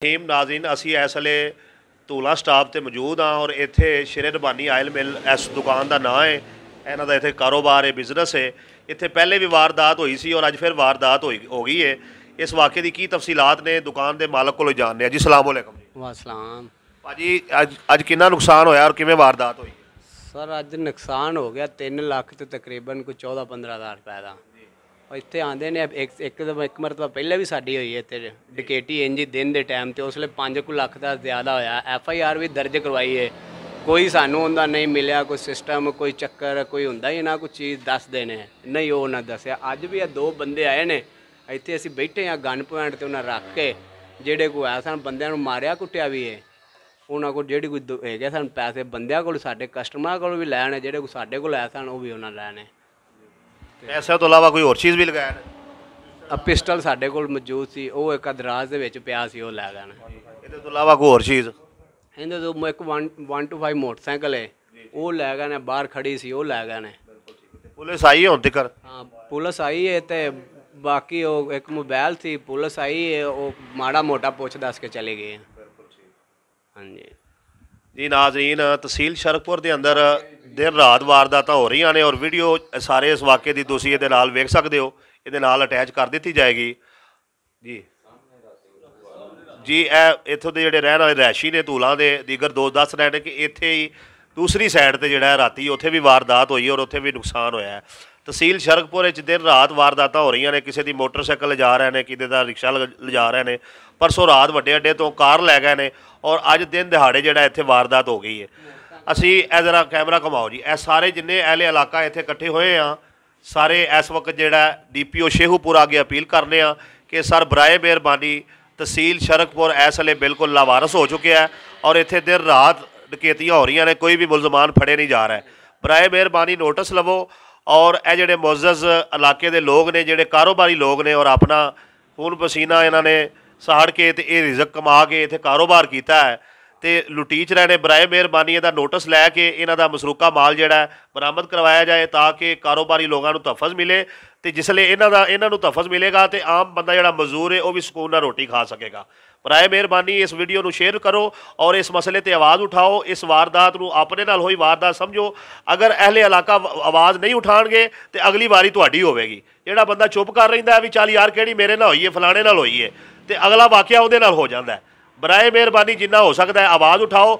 Team नाज़रीन असी इस वेले धूला स्टाप से मौजूद हाँ और इत्थे शेरे रबानी आयल मिल इस दुकान का नाम है। इन्हों का इत्थे कारोबार है, बिजनेस है। इत्थे पहले भी वारदात हुई सी और अज फिर वारदात हो गई है। इस वाक़े की तफसीलात ने दुकान के मालक को जानने जी। सलाम अलैकुम जी। वासलाम भाजी अज कितना नुकसान होया और किमें वारदात हुई? सर अज नुकसान हो गया 3 लाख तो तकरीबन कोई 14-15 हज़ार रुपए का। और इतने आते ने एक मरतबा पहले भी साड़ी हुई है इतने डकैती इंज दिन के टाइम तो उसले 5 लाख का ज़्यादा होया। FIR भी दर्ज करवाई है। कोई सानू उनका नहीं मिले, कोई सिस्टम कोई चक्कर कोई होंदा ही ना, कोई चीज़ दस देने नहीं वो ना दसिया। अज भी 2 बंदे आए ने इतने असी बैठे हाँ गन पॉइंट से उन्हें रख के जेडे कोई है सन बंद मारिया कुटिया भी है। उन्होंने को जेडी कोई है सन पैसे बंदियां को साडे कस्टमर को भी लैने जेडे कोई साडे को लै सन वो भी उन्हें लैने। पैसे तो अलावा कोई और चीज़ भी लगाया? पिस्टल साडे को मौजूद सी वो एक दराज दे विच पिया सी वो लै गए। ये तो अलावा कोई और चीज़? इन्हें तो एक 125 मोटरसाइकिल है वो लै गए ने, बाहर खड़ी सी वो लै गए ने। पुलिस आई है हुण तक? हाँ पुलिस आई है तो बाकी वो एक मोबाइल थी, पुलिस आई है वो माड़ा मोटा पुछ दस के चले गए हैं। हाँ जी जी नाज़रीन तहसील शरकपुर के अंदर दिन रात वारदात हो रही ने और वीडियो सारे इस वाक़े की तुसीं इहदे नाल वेख सकते हो, ये अटैच कर दी जाएगी जी। जी इत्थों के जोड़े रहने वाले रैशी ने धूलों के दीगर दोस्त दस रहे हैं कि इत्थे ही दूसरी साइड पर जोड़ा राती उत्थे भी वारदात हुई और उत्थे भी नुकसान होया है। तहसील शरकपुर दिन रात वारदात हो रही ने, किसी की मोटरसाइकिल लिजा रहे हैं, किसी का रिक्शा लिजा रहे हैं। परसों रात वड्डे अड्डे तो कार लै गए हैं और अज दिन दिहाड़े जो इत्थे वारदात हो गई है। असी ए जरा कैमरा घुमाओ जी। ए सारे जिन्ने अहले इलाका इत्थे इकट्ठे होए हाँ सारे इस वक्त जोड़ा DPO शेखूपुर अगे अपील करने कि सर बराए मेहरबानी तहसील शरकपुर इस वेले बिल्कुल लावारस हो चुके हैं और इत्थे दिन रात डकैतियाँ हो रही ने, कोई भी मुलजमान फड़े नहीं जा रहा है। बराए मेहरबानी नोटिस लवो और ये जोड़े मुअज़्ज़ज़ इलाके के लोग ने, जोड़े कारोबारी लोग ने और अपना खून पसीना इन्होंने साड़ के ये रिजक कमा के इत्थे कारोबार किया है तो लुटीच रहे हैं। बराए मेहरबानी इहदा नोटिस लैके इन्हां दा मसरूका माल जिहड़ा बरामद करवाया जाए ताकि कारोबारी लोगों को तहफ़्ज़ मिले। तो जिसले इन्हों तहफ़्ज़ मिलेगा तो आम बंदा जिहड़ा मजदूर है वह भी सुकून नाल रोटी खा सकेगा। बराए मेहरबानी इस वीडियो को शेयर करो और इस मसले पर आवाज़ उठाओ। इस वारदात को अपने नाल होई वारदात समझो। अगर अहले इलाका आवाज़ नहीं उठाएंगे तो अगली बारी तुहाडी होवेगी। जिहड़ा बंदा चुप कर रहिंदा है भी चल यार किहड़ी मेरे नाल होई है फलाने नाल होई है तो अगला वाक़या उहदे नाल हो जाता है। बराए मेहरबानी जिन्ना हो सकता है आवाज़ उठाओ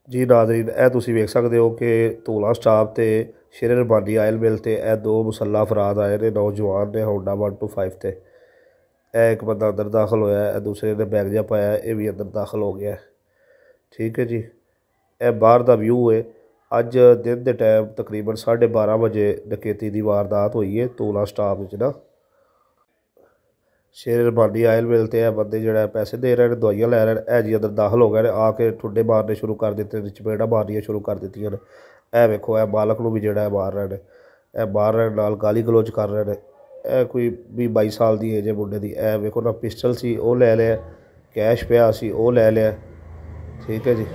जी। नाज़रीन ए तुसीं वेख सकते हो कि धूला स्टाप ते शेरे रबानी आयल मिल ते ए 2 मुसल्ला अफराद आए ने, नौजवान ने होंडा 125 ते। एक बंदा अंदर दाखिल होया है, दूसरे ने बैग जा पाया, ये भी अंदर दाखिल हो गया। ठीक है जी। ए बाहर का व्यू है। अज दिन के टाइम तकरीबन 12:30 बजे डकैती की वारदात हुई है धूला स्टाप ना। शेरे रबानी आयल मिल ते बंदे जो पैसे दे रहे हैं, दवाइयां लै रहे हैं। जी अंदर दाखिल हो गए ने, आके ठुड्डे मारने शुरू कर दिते, चपेड़ा मारनियाँ शुरू कर दी ने। ए वेखो ए मालक नूं भी जो मार रहे हैं, ए मार रहे नाल गाली गलोच कर रहे हैं। ए कोई 20-22 साल की एज है मुंडे की। ए वेखो ना पिस्टल सी वो लै लिया, कैश पिया सी वो लै लिया। ठीक है जी।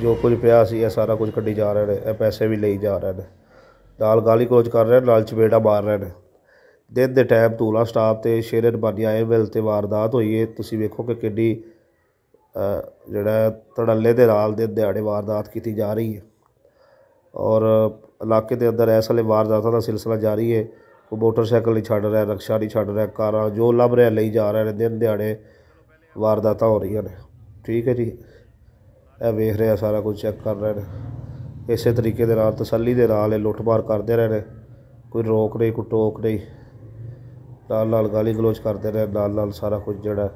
जो कुछ पिया सी ये सारा कुछ कड्ढी जा रहे हैं, पैसे भी ले जा रहे हैं, नाल गाली गलोच कर रहे हैं, नाल चपेड़ा मार रहे हैं। दिन के टाइम धूला स्टाप ते शेरे रबानी आयल मिल ते वारदात हुई है। तुसीं वेखो कि किड्डी जिहड़ा धड़ल्ले दे नाल दिन दिहाड़े वारदात की जा रही है और इलाके के अंदर इस वेले वारदातों का सिलसिला जारी है। कोई मोटरसाइकिल नहीं छड्ड रहा, रिक्शा नहीं छड्ड रहा, कारां जो लभ रहा ले जा रहे हैं। दिन दिहाड़े वारदात हो रही ने। ठीक है जी। यह वेख रहे हैं, सारा कुछ चैक कर रहे हैं। इस तरीके दे नाल तसल्ली दे नाल लुੱਟ-मार करते रहे। कोई रोक नहीं, कोई टोक नहीं, नाल नाल गाली गलोच करते रहे, नाल नाल सारा कुछ जोड़ा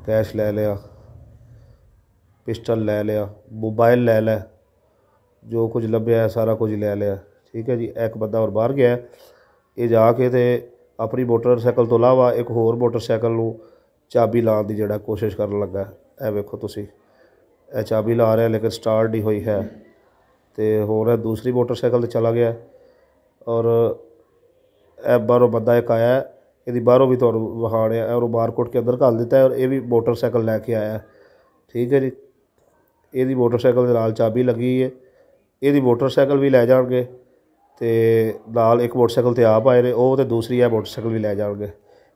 कैश ले लिया, पिस्टल ले लिया, मोबाइल ले लिया, जो कुछ लभ्या सारा कुछ ले लिया। ठीक है जी। एक बंदा और बाहर गया, ये जाके तो अपनी मोटरसाइकिल तो इलावा एक होर मोटरसाइकिल नूं चाबी लाने की जोड़ा कोशिश करन लगा। ए वेखो तुसीं ए चाबी ला रहा लेकिन स्टार्ट नहीं हुई है तो होर दूसरी मोटरसाइकिल तो चला गया और ए बाहरों बंदा एक आया, ये बाहरों भी तो वहाड़िया और बारकोट के अंदर घल दिता है और ये भी मोटरसाइकिल लैके आया। ठीक है जी। ये मोटरसाइकिल के नाल चाबी लगी है, ये मोटरसाइकिल भी लै जाएंगे तो नाल एक मोटरसाइकिल तो आप आए ने, वो तो दूसरी है मोटरसाइकिल भी लै जाएंगे।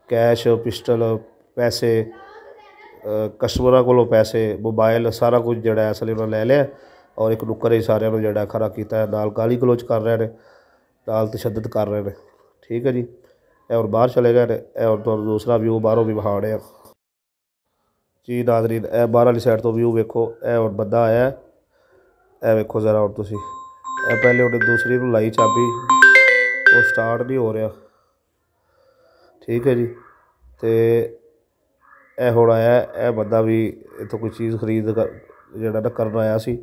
कैश पिस्टल पैसे कस्टमर को पैसे मोबाइल सारा कुछ जोड़ा इस लिए उन्होंने लै लिया और एक नुक्कर ही सारे जोड़ा खड़ा किया है। नाल गाली गलोच कर रहे हैं, नाल तशद्दद कर रहे हैं। ठीक है जी, और बाहर चले गए ने। और तो दूसरा व्यू बाहरों भी विखा रहे हैं जी नाज़रीन। ए बाहर वाली साइड तो व्यू वेखो। ए और बंदा आया, ए वेखो ज़रा। और तुसी ए पहले उन्हें दूसरी नूं लाई चाबी, वो स्टार्ट नहीं हो रहा। ठीक है जी, तो ए हुण आया। ए बंदा भी इत्थों कोई चीज़ खरीद कर जिहड़ा ना करन आया सी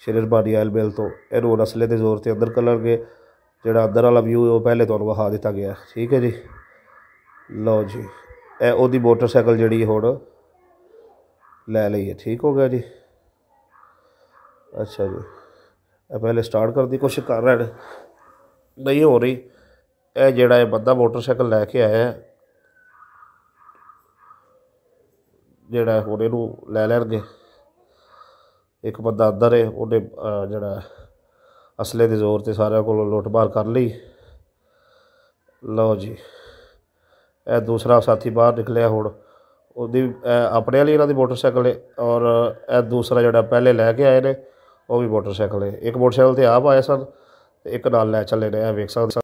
शेर रबानी आयल मिल तो। इहनूं हुण असले के जोर से अंदर करनगे। जिहड़ा अंदर वाला व्यू है वो पहले तुहानूं विखा दिता गया। ठीक है जी, लो जी, ए ओहदी मोटरसाइकिल जिहड़ी हुण लै लई है। ठीक हो गया जी। अच्छा जी, पहले स्टार्ट करने की कोशिश कर रहे हैं, नहीं हो रही। यह जोड़ा बंदा मोटरसाइकिल लैके आया है, जोड़ा हम इनू लै लैणगे। एक बंदा अंदर है, उन्हें जोड़ा असले के जोर से सारे को लुट मार कर ली। लो जी, ए दूसरा साथी बाहर निकलिया। हुण उहदी अपने वाली इन्हां दी मोटरसाइकिल है और ए दूसरा जोड़ा पहले लैके आए ने वो भी मोटरसाइकिल है। एक मोटरसाइकिल तो आप आए सन, एक नाल लै चले ने, वेख सकदे।